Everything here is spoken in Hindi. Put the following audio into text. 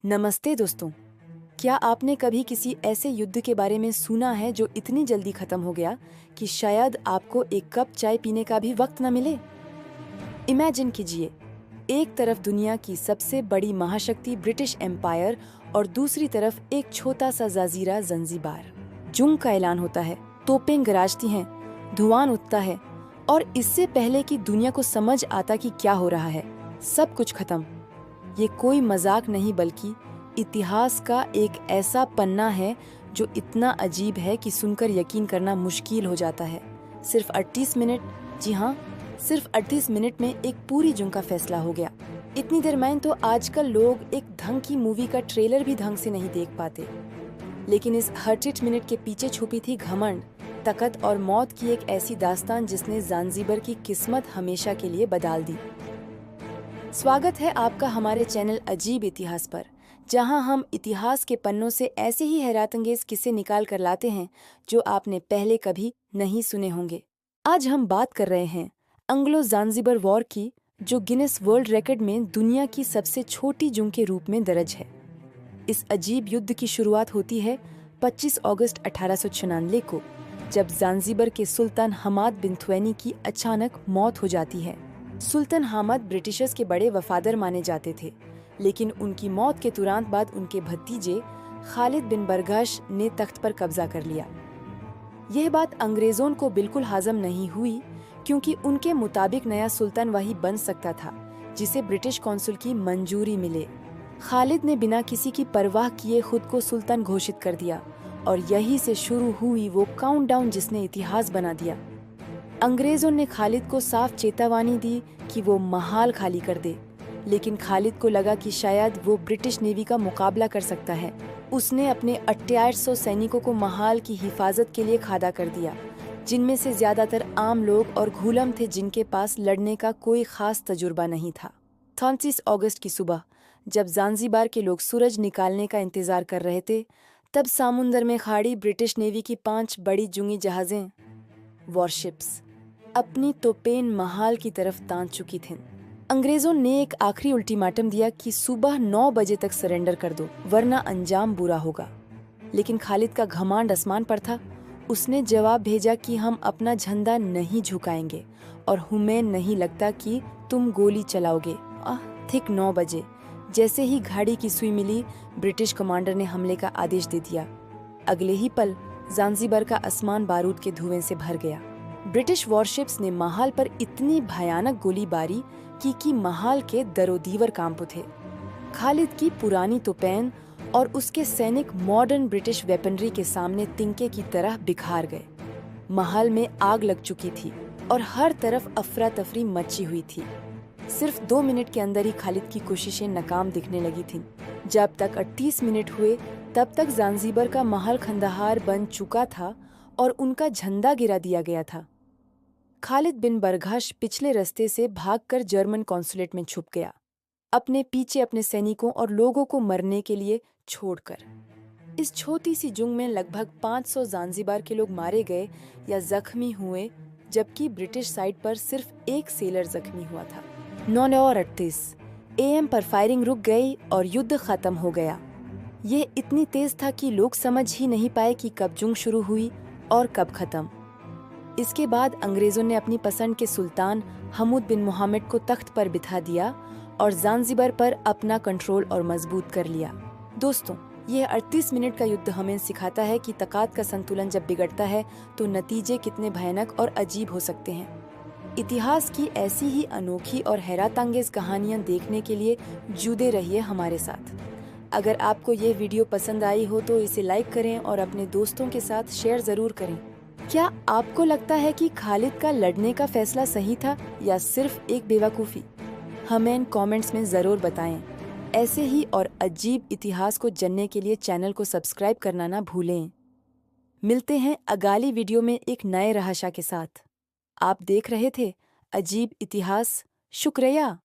नमस्ते दोस्तों। क्या आपने कभी किसी ऐसे युद्ध के बारे में सुना है जो इतनी जल्दी खत्म हो गया कि शायद आपको एक कप चाय पीने का भी वक्त न मिले? इमेजिन कीजिए, एक तरफ दुनिया की सबसे बड़ी महाशक्ति ब्रिटिश एम्पायर और दूसरी तरफ एक छोटा सा जजीरा जंजीबार। जंग का ऐलान होता है, तोपें गरजती हैं, धुआं उठता है और इससे पहले कि दुनिया को समझ आता कि क्या हो रहा है, सब कुछ खत्म। ये कोई मजाक नहीं बल्कि इतिहास का एक ऐसा पन्ना है जो इतना अजीब है कि सुनकर यकीन करना मुश्किल हो जाता है। सिर्फ 38 मिनट, जी हाँ, सिर्फ 38 मिनट में एक पूरी जंग का फैसला हो गया। इतनी देर में तो आजकल लोग एक ढंग की मूवी का ट्रेलर भी ढंग से नहीं देख पाते, लेकिन इस 38 मिनट के पीछे छुपी थी घमंड, ताकत और मौत की एक ऐसी दास्तान जिसने ज़ांज़ीबर की किस्मत हमेशा के लिए बदल दी। स्वागत है आपका हमारे चैनल अजीब इतिहास पर, जहां हम इतिहास के पन्नों से ऐसे ही हैरतअंगेज किस्से निकाल कर लाते हैं जो आपने पहले कभी नहीं सुने होंगे। आज हम बात कर रहे हैं एंग्लो ज़ांज़ीबर वॉर की, जो गिनेस वर्ल्ड रिकॉर्ड में दुनिया की सबसे छोटी जंग के रूप में दर्ज है। इस अजीब युद्ध की शुरुआत होती है 25 अगस्त 1896 को, जब ज़ांज़ीबर के सुल्तान हमाद बिन थ्वेनी की अचानक मौत हो जाती है। सुल्तान हमाद ब्रिटिशर्स के बड़े वफादार माने जाते थे, लेकिन उनकी मौत के तुरंत बाद उनके भतीजे खालिद बिन बरगाश ने तख्त पर कब्जा कर लिया। यह बात अंग्रेजों को बिल्कुल हजम नहीं हुई, क्योंकि उनके मुताबिक नया सुल्तान वही बन सकता था जिसे ब्रिटिश कौंसिल की मंजूरी मिले। खालिद ने बिना किसी की परवाह किए खुद को सुल्तान घोषित कर दिया और यही से शुरू हुई वो काउंटडाउन जिसने इतिहास बना दिया। अंग्रेजों ने खालिद को साफ चेतावनी दी कि वो महाल खाली कर दे, लेकिन खालिद को लगा कि शायद वो ब्रिटिश नेवी का मुकाबला कर सकता है। उसने अपने 2800 सैनिकों को महाल की हिफाजत के लिए खादा कर दिया, जिनमें से ज्यादातर आम लोग और घुलम थे जिनके पास लड़ने का कोई खास तजुर्बा नहीं था। 29 अगस्त की सुबह, जब ज़ांज़ीबार के लोग सूरज निकालने का इंतजार कर रहे थे, तब समुंदर में खड़ी ब्रिटिश नेवी की 5 बड़ी जंगी जहाजें, वॉरशिप्स, अपनी तोपेन महाल की तरफ तान चुकी थीं। अंग्रेजों ने एक आखिरी अल्टीमेटम दिया कि सुबह 9 बजे तक सरेंडर कर दो, वरना अंजाम बुरा होगा। लेकिन खालिद का घमंड आसमान पर था। उसने जवाब भेजा कि हम अपना झंडा नहीं झुकाएंगे और हमें नहीं लगता कि तुम गोली चलाओगे। ठीक 9 बजे जैसे ही घड़ी की सुई मिली, ब्रिटिश कमांडर ने हमले का आदेश दे दिया। अगले ही पल ज़ांज़ीबार का आसमान बारूद के धुएं से भर गया। ब्रिटिश वॉरशिप्स ने महाल पर इतनी भयानक गोलीबारी की कि महाल के दरोदीवर कांप उठे। खालिद की पुरानी तोपेन और उसके सैनिक मॉडर्न ब्रिटिश वेपनरी के सामने तिनके की तरह बिखार गए। महाल में आग लग चुकी थी और हर तरफ अफरा तफरी मची हुई थी। सिर्फ 2 मिनट के अंदर ही खालिद की कोशिशें नाकाम दिखने लगी थीं। जब तक 38 मिनट हुए, तब तक ज़ांज़ीबार का महल खंडहर बन चुका था और उनका झंडा गिरा दिया गया था। खालिद बिन बरगाश पिछले रास्ते से भागकर जर्मन कॉन्सुलेट में छुप गया, अपने पीछे अपने सैनिकों और लोगों को मरने के लिए छोड़कर। इस छोटी सी जंग में लगभग 500 ज़ांज़ीबार के लोग मारे गए या जख्मी हुए, जबकि ब्रिटिश साइड पर सिर्फ एक सेलर जख्मी हुआ था। 9:38 AM पर फायरिंग रुक गई और युद्ध खत्म हो गया। यह इतनी तेज था कि लोग समझ ही नहीं पाए कि कब जंग शुरू हुई और कब खत्म। इसके बाद अंग्रेजों ने अपनी पसंद के सुल्तान हमूद बिन मोहम्मद को तख्त पर बिठा दिया और ज़ांज़ीबार पर अपना कंट्रोल और मजबूत कर लिया। दोस्तों, यह 38 मिनट का युद्ध हमें सिखाता है कि ताकत का संतुलन जब बिगड़ता है तो नतीजे कितने भयानक और अजीब हो सकते हैं। इतिहास की ऐसी ही अनोखी और हैरतअंगेज कहानियां देखने के लिए जुड़े रहिए हमारे साथ। अगर आपको ये वीडियो पसंद आई हो तो इसे लाइक करें और अपने दोस्तों के साथ शेयर जरूर करें। क्या आपको लगता है कि खालिद का लड़ने का फैसला सही था या सिर्फ एक बेवकूफ़ी? हमें कमेंट्स में ज़रूर बताएं। ऐसे ही और अजीब इतिहास को जानने के लिए चैनल को सब्सक्राइब करना ना भूलें। मिलते हैं अगली वीडियो में एक नए रहस्य के साथ। आप देख रहे थे अजीब इतिहास। शुक्रिया।